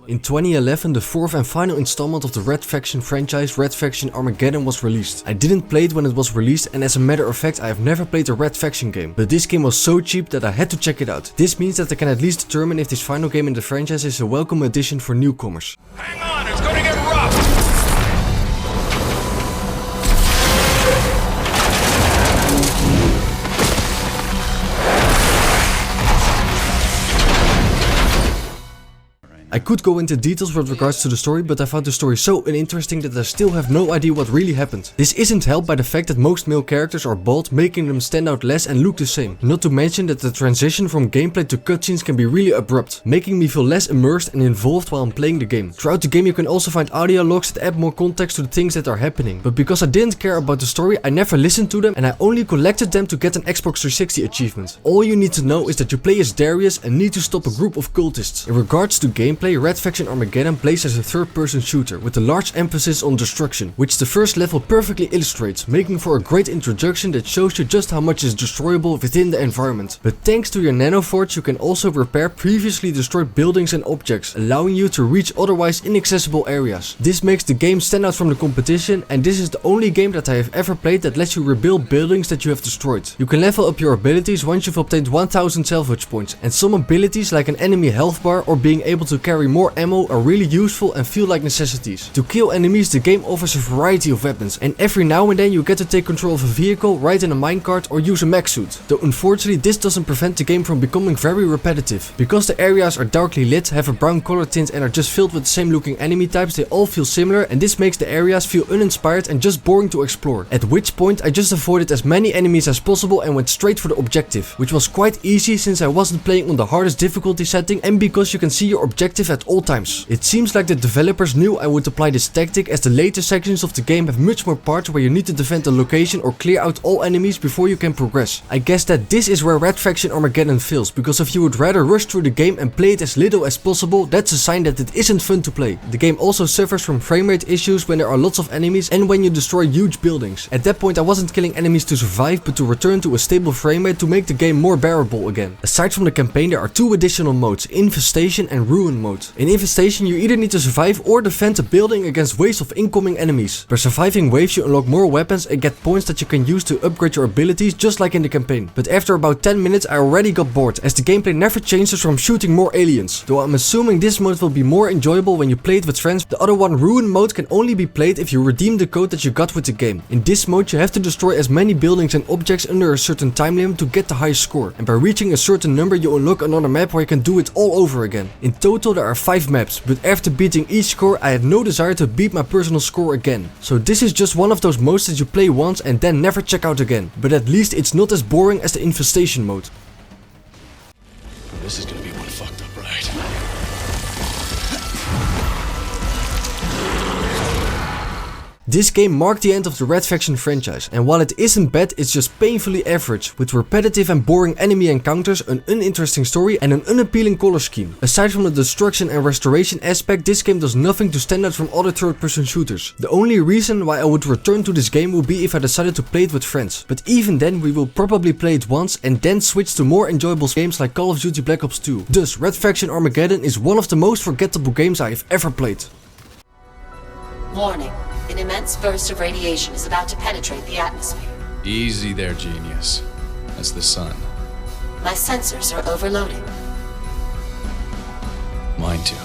In 2011, the fourth and final installment of the Red Faction franchise, Red Faction Armageddon, was released. I didn't play it when it was released, and as a matter of fact I have never played a Red Faction game, but this game was so cheap that I had to check it out. This means that I can at least determine if this final game in the franchise is a welcome addition for newcomers. Hang on, it's gonna get rough! I could go into details with regards to the story, but I found the story so uninteresting that I still have no idea what really happened. This isn't helped by the fact that most male characters are bald, making them stand out less and look the same. Not to mention that the transition from gameplay to cutscenes can be really abrupt, making me feel less immersed and involved while I'm playing the game. Throughout the game you can also find audio logs that add more context to the things that are happening, but because I didn't care about the story I never listened to them and I only collected them to get an Xbox 360 achievement. All you need to know is that you play as Darius and need to stop a group of cultists. In regards to gameplay, Red Faction Armageddon plays as a third-person shooter with a large emphasis on destruction, which the first level perfectly illustrates, making for a great introduction that shows you just how much is destroyable within the environment. But thanks to your nanoforge you can also repair previously destroyed buildings and objects, allowing you to reach otherwise inaccessible areas. This makes the game stand out from the competition, and this is the only game that I have ever played that lets you rebuild buildings that you have destroyed. You can level up your abilities once you've obtained 1000 salvage points, and some abilities like an enemy health bar or being able to carry more ammo are really useful and feel like necessities. To kill enemies the game offers a variety of weapons, and every now and then you get to take control of a vehicle, ride in a minecart or use a mech suit. Though unfortunately this doesn't prevent the game from becoming very repetitive. Because the areas are darkly lit, have a brown color tint and are just filled with the same looking enemy types, they all feel similar, and this makes the areas feel uninspired and just boring to explore. At which point I just avoided as many enemies as possible and went straight for the objective, which was quite easy since I wasn't playing on the hardest difficulty setting and because you can see your objective at all times. It seems like the developers knew I would apply this tactic, as the later sections of the game have much more parts where you need to defend a location or clear out all enemies before you can progress. I guess that this is where Red Faction Armageddon fails, because if you would rather rush through the game and play it as little as possible, that's a sign that it isn't fun to play. The game also suffers from framerate issues when there are lots of enemies and when you destroy huge buildings. At that point I wasn't killing enemies to survive, but to return to a stable framerate to make the game more bearable again. Aside from the campaign there are two additional modes, Infestation and Ruin mode. In Infestation you either need to survive or defend a building against waves of incoming enemies. By surviving waves you unlock more weapons and get points that you can use to upgrade your abilities, just like in the campaign. But after about 10 minutes I already got bored, as the gameplay never changes from shooting more aliens. Though I'm assuming this mode will be more enjoyable when you play it with friends, the other one, Ruin mode, can only be played if you redeem the code that you got with the game. In this mode you have to destroy as many buildings and objects under a certain time limit to get the highest score, and by reaching a certain number you unlock another map where you can do it all over again. In total there are 5 maps, but after beating each score I had no desire to beat my personal score again. So this is just one of those modes that you play once and then never check out again. But at least it's not as boring as the Infestation mode. This is gonna be one fucked up ride. This game marked the end of the Red Faction franchise, and while it isn't bad, it's just painfully average, with repetitive and boring enemy encounters, an uninteresting story and an unappealing color scheme. Aside from the destruction and restoration aspect, this game does nothing to stand out from other third-person shooters. The only reason why I would return to this game would be if I decided to play it with friends, but even then we will probably play it once and then switch to more enjoyable games like Call of Duty Black Ops 2. Thus, Red Faction Armageddon is one of the most forgettable games I have ever played. Warning. An immense burst of radiation is about to penetrate the atmosphere. Easy there, genius. That's the sun. My sensors are overloading. Mine too.